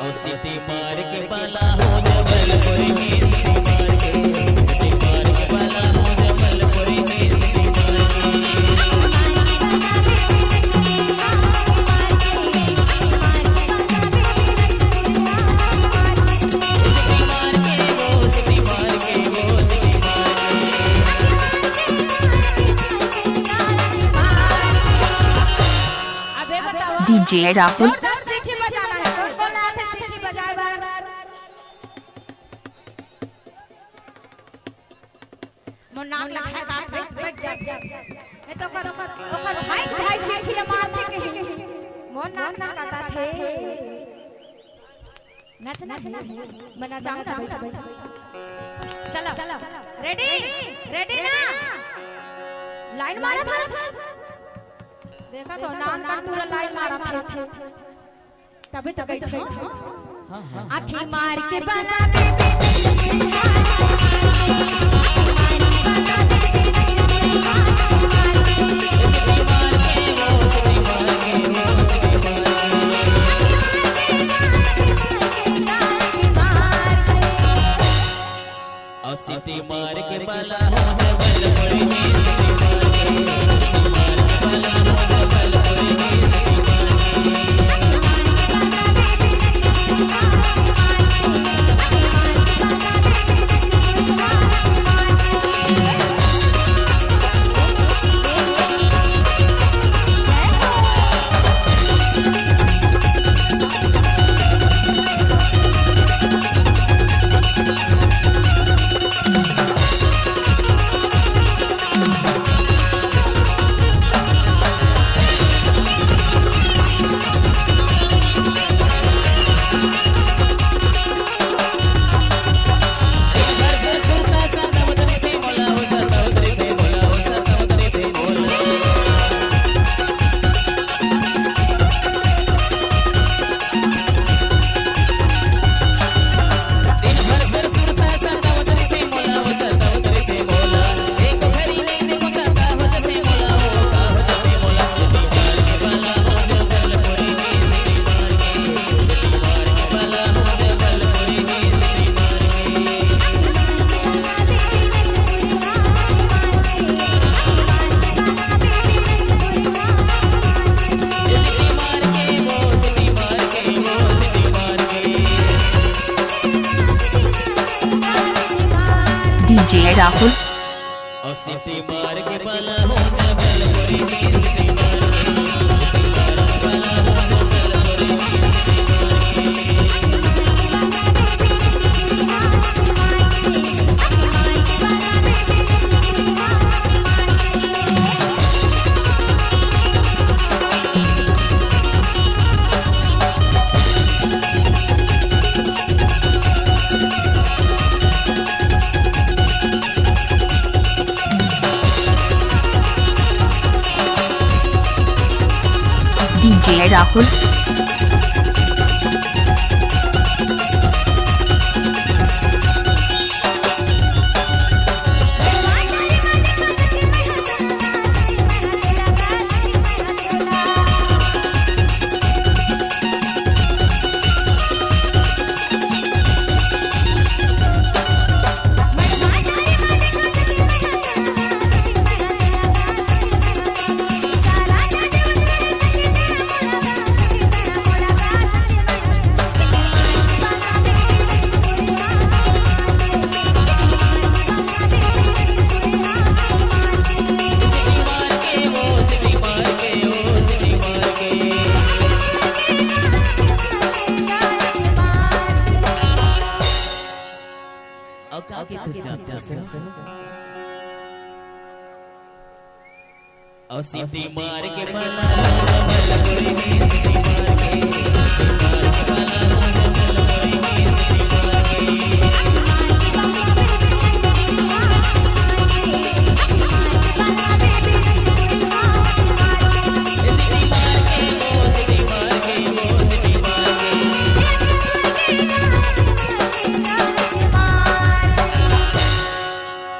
और सिटी मार के बाला हो जबलपुर में सिटी मार के बाला हो जबलपुर में सिटी मार DJ राहुल सीटी बजाना है। कौन आया था सीटी बजाए बार मोर नाक लगा काट बैठ जा ए तो ओकर भाई सीटी ले मारते कहीं मोर नाक ना काटा थे नाच बना जाओ ना बैठ चलो रेडी रेडी ना लाइन मारा था देखा तो नाम का पूरा लाइन मारा था तभी तो गई थी आँखें मार के बना सिटी मार के बाला हो जबलपुर में सिटी मार के बाला हो जबलपुर में DJ राहुल और सिटी मार के बाला हो जबलपुर में सिटी मार के बाला हो जबलपुर में DJ राहुल और सिटी मार के बाला हो जबलपुर में सिटी मार के बाला हो जबलपुर में सिटी